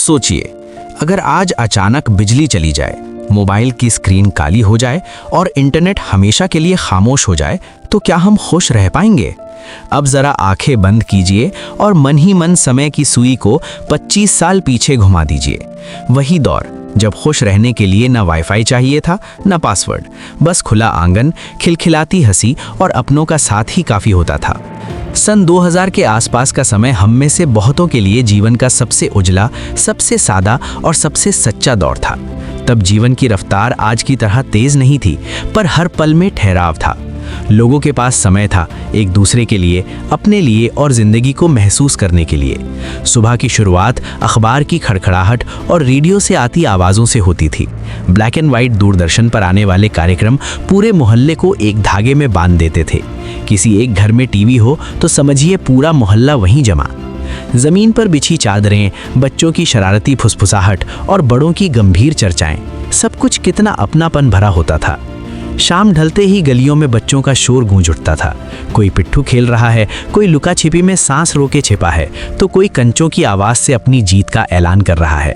सोचिए, अगर आज अचानक बिजली चली जाए, मोबाइल की स्क्रीन काली हो जाए और इंटरनेट हमेशा के लिए खामोश हो जाए, तो क्या हम खुश रह पाएंगे? अब जरा आंखें बंद कीजिए और मन ही मन समय की सुई को 25 साल पीछे घुमा दीजिए। वही दौर जब खुश रहने के लिए ना वाईफाई चाहिए था, ना पासवर्ड, बस खुला आंगन, खिलखिलाती हंसी और अपनों का साथ ही काफी होता था। सन 2000 के आसपास का समय हम में से बहुतों के लिए जीवन का सबसे उजला, सबसे सादा और सबसे सच्चा दौर था। तब जीवन की रफ्तार आज की तरह तेज नहीं थी, पर हर पल में ठहराव था। लोगों के पास समय था एक दूसरे के लिए, अपने लिए और जिंदगी को महसूस करने के लिए। सुबह की शुरुआत अखबार की खड़खड़ाहट और रेडियो से आती आवाज़ों से होती थी। ब्लैक एंड वाइट दूरदर्शन पर आने वाले कार्यक्रम पूरे मोहल्ले को एक धागे में बांध देते थे। किसी एक घर में टीवी हो तो समझिए पूरा मोहल्ला वहीं जमा। जमीन पर बिछी चादरें, बच्चों की शरारती फुसफुसाहट और बड़ों की गंभीर चर्चाएं, सब कुछ कितना अपनापन भरा होता था। शाम ढलते ही गलियों में बच्चों का शोर गूंज उठता था। कोई पिट्ठू खेल रहा है, कोई लुका छिपी में सांस रोके छिपा है, तो कोई कंचों की आवाज़ से अपनी जीत का ऐलान कर रहा है।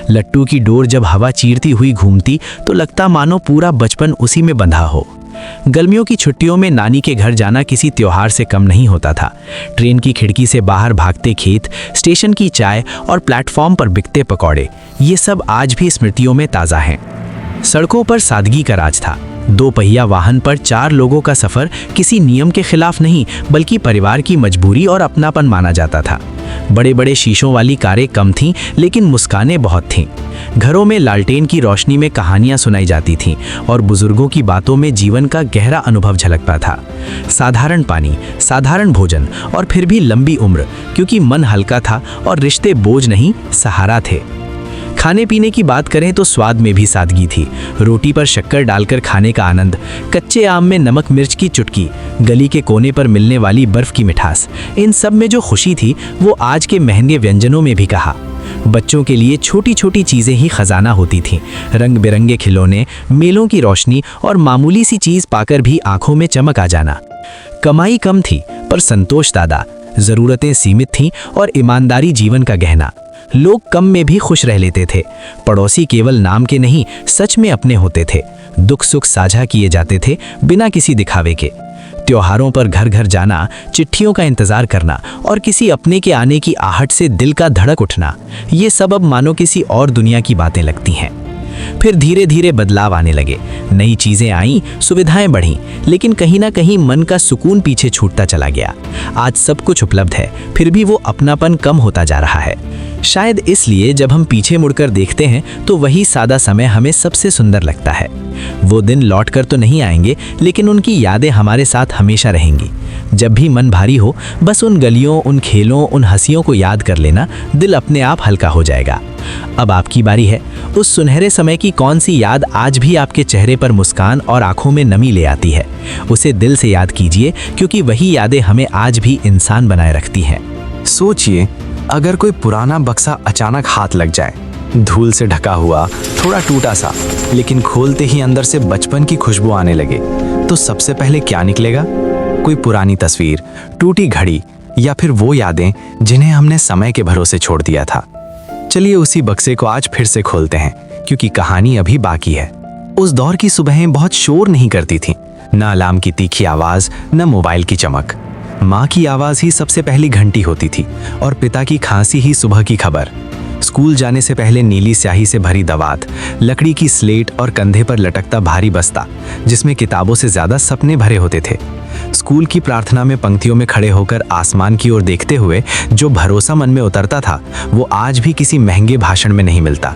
लट्टू की डोर जब हवा चीरती हुई घूमती तो लगता मानो पूरा बचपन उसी में बंधा हो। गर्मियों की छुट्टियों में नानी के घर जाना किसी त्योहार से कम नहीं होता था। ट्रेन की खिड़की से बाहर भागते खेत, स्टेशन की चाय और प्लेटफॉर्म पर बिकते पकौड़े, ये सब आज भी स्मृतियों में ताज़ा हैं। सड़कों पर सादगी का राज था। 2 पहिया वाहन पर 4 लोगों का सफर किसी नियम के खिलाफ नहीं, बल्कि परिवार की मजबूरी और अपनापन माना जाता था। बड़े बड़े शीशों वाली कारें कम थीं, लेकिन मुस्कानें बहुत थीं। घरों में लालटेन की रोशनी में कहानियां सुनाई जाती थीं और बुजुर्गों की बातों में जीवन का गहरा अनुभव झलकता था। साधारण पानी, साधारण भोजन और फिर भी लंबी उम्र, क्योंकि मन हल्का था और रिश्ते बोझ नहीं, सहारा थे। खाने पीने की बात करें तो स्वाद में भी सादगी थी। रोटी पर शक्कर डालकर खाने का आनंद, कच्चे आम में नमक मिर्च की चुटकी, गली के कोने पर मिलने वाली बर्फ की मिठास, इन सब में जो खुशी थी वो आज के महंगे व्यंजनों में भी कहा। बच्चों के लिए छोटी छोटी चीज़ें ही खजाना होती थीं। रंग बिरंगे खिलौने, मेलों की रोशनी और मामूली सी चीज़ पाकर भी आंखों में चमक आ जाना। कमाई कम थी पर संतोष ज़्यादा, ज़रूरतें सीमित थीं और ईमानदारी जीवन का गहना। लोग कम में भी खुश रह लेते थे। पड़ोसी केवल नाम के नहीं, सच में अपने होते थे। दुख सुख साझा किए जाते थे बिना किसी दिखावे के। त्योहारों पर घर घर जाना, चिट्ठियों का इंतजार करना और किसी अपने के आने की आहट से दिल का धड़क उठना, ये सब अब मानो किसी और दुनिया की बातें लगती हैं। फिर धीरे धीरे बदलाव आने लगे। नई चीजें आईं, सुविधाएं बढ़ीं, लेकिन कहीं ना कहीं मन का सुकून पीछे छूटता चला गया। आज सब कुछ उपलब्ध है, फिर भी वो अपनापन कम होता जा रहा है। शायद इसलिए जब हम पीछे मुड़कर देखते हैं तो वही सादा समय हमें सबसे सुंदर लगता है। वो दिन लौट कर तो नहीं आएंगे, लेकिन उनकी यादें हमारे साथ हमेशा रहेंगी। जब भी मन भारी हो, बस उन गलियों, उन खेलों, उन हंसियों को याद कर लेना, दिल अपने आप हल्का हो जाएगा। अब आपकी बारी है। उस सुनहरे समय की कौन सी याद आज भी आपके चेहरे पर मुस्कान और आंखों में नमी ले आती है? उसे दिल से याद कीजिए, क्योंकि वही यादें हमें आज भी इंसान बनाए रखती हैं। सोचिए, अगर कोई पुराना बक्सा अचानक हाथ लग जाए, धूल से ढका हुआ, थोड़ा टूटा सा, लेकिन खोलते ही अंदर से बचपन की खुशबू आने लगे, तो सबसे पहले क्या निकलेगा? कोई पुरानी तस्वीर, टूटी घड़ी या फिर वो यादें जिन्हें हमने समय के भरोसे छोड़ दिया था। चलिए उसी बक्से को आज फिर से खोलते हैं, क्योंकि कहानी अभी बाकी है। उस दौर की सुबहें बहुत शोर नहीं करती थीं, न अलार्म की तीखी आवाज, न मोबाइल की चमक। माँ की आवाज ही सबसे पहली घंटी होती थी और पिता की खांसी ही सुबह की खबर। स्कूल जाने से पहले नीली स्याही से भरी दवात, लकड़ी की स्लेट और कंधे पर लटकता भारी बस्ता, जिसमें किताबों से ज्यादा सपने भरे होते थे। स्कूल की प्रार्थना में पंक्तियों में खड़े होकर आसमान की ओर देखते हुए जो भरोसा मन में उतरता था, वो आज भी किसी महंगे भाषण में नहीं मिलता।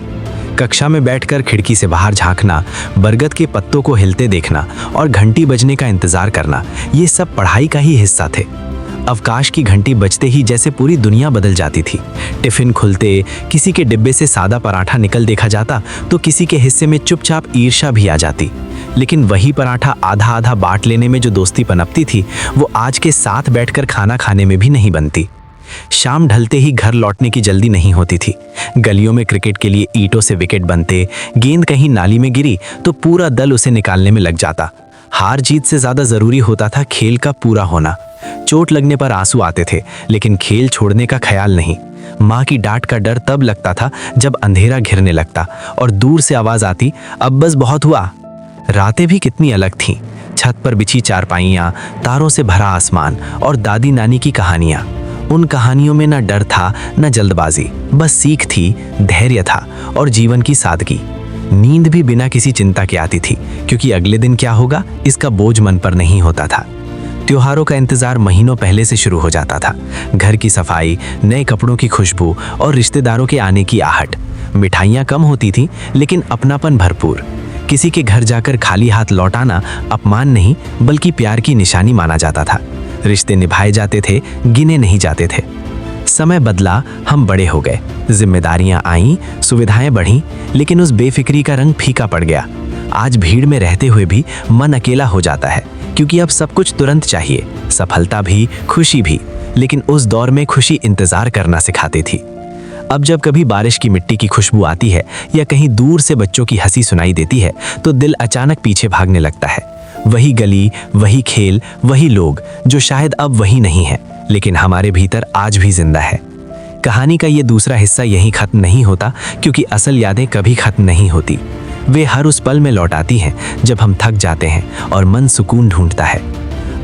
कक्षा में बैठकर खिड़की से बाहर झांकना, बरगद के पत्तों को हिलते देखना और घंटी बजने का इंतजार करना, ये सब पढ़ाई का ही हिस्सा थे। अवकाश की घंटी बजते ही जैसे पूरी दुनिया बदल जाती थी। टिफिन खुलते किसी के डिब्बे से सादा पराठा निकल देखा जाता तो किसी के हिस्से में चुपचाप ईर्ष्या भी आ जाती। लेकिन वही पराठा आधा आधा बांट लेने में जो दोस्ती पनपती थी, वो आज के साथ बैठकर खाना खाने में भी नहीं बनती। शाम ढलते ही घर लौटने की जल्दी नहीं होती थी। गलियों में क्रिकेट के लिए ईंटों से विकेट बनते, गेंद कहीं नाली में गिरी तो पूरा दल उसे निकालने में लग जाता। हार जीत से ज्यादा जरूरी होता था खेल का पूरा होना। चोट लगने पर आंसू आते थे, लेकिन खेल छोड़ने का ख्याल नहीं। माँ की डांट का डर तब लगता था जब अंधेरा घिरने लगता और दूर से आवाज आती, अब बस बहुत हुआ। रातें भी कितनी अलग थीं। छत पर बिछी चारपाइयाँ, तारों से भरा आसमान और दादी नानी की कहानियाँ। उन कहानियों में न डर था न जल्दबाजी, बस सीख थी, धैर्य था और जीवन की सादगी। नींद भी बिना किसी चिंता के आती थी, क्योंकि अगले दिन क्या होगा इसका बोझ मन पर नहीं होता था। त्योहारों का इंतजार महीनों पहले से शुरू हो जाता था। घर की सफाई, नए कपड़ों की खुशबू और रिश्तेदारों के आने की आहट। मिठाइयाँ कम होती थीं, लेकिन अपनापन भरपूर। किसी के घर जाकर खाली हाथ लौटाना अपमान नहीं, बल्कि प्यार की निशानी माना जाता था। रिश्ते निभाए जाते थे, गिने नहीं जाते थे। समय बदला, हम बड़े हो गए, जिम्मेदारियां आईं, सुविधाएं बढ़ीं, लेकिन उस बेफिक्री का रंग फीका पड़ गया। आज भीड़ में रहते हुए भी मन अकेला हो जाता है, क्योंकि अब सब कुछ तुरंत चाहिए, सफलता भी, खुशी भी। लेकिन उस दौर में खुशी इंतजार करना सिखाती थी। अब जब कभी बारिश की मिट्टी की खुशबू आती है या कहीं दूर से बच्चों की हंसी सुनाई देती है, तो दिल अचानक पीछे भागने लगता है। वही गली, वही खेल, वही लोग, जो शायद अब वही नहीं है, लेकिन हमारे भीतर आज भी जिंदा है। कहानी का ये दूसरा हिस्सा यहीं खत्म नहीं होता, क्योंकि असल यादें कभी खत्म नहीं होती। वे हर उस पल में लौट आती हैं जब हम थक जाते हैं और मन सुकून ढूंढता है।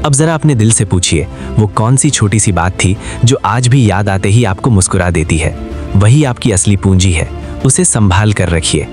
अब जरा अपने दिल से पूछिए, वो कौन सी छोटी सी बात थी जो आज भी याद आते ही आपको मुस्कुरा देती है। वही आपकी असली पूंजी है, उसे संभाल कर रखिए।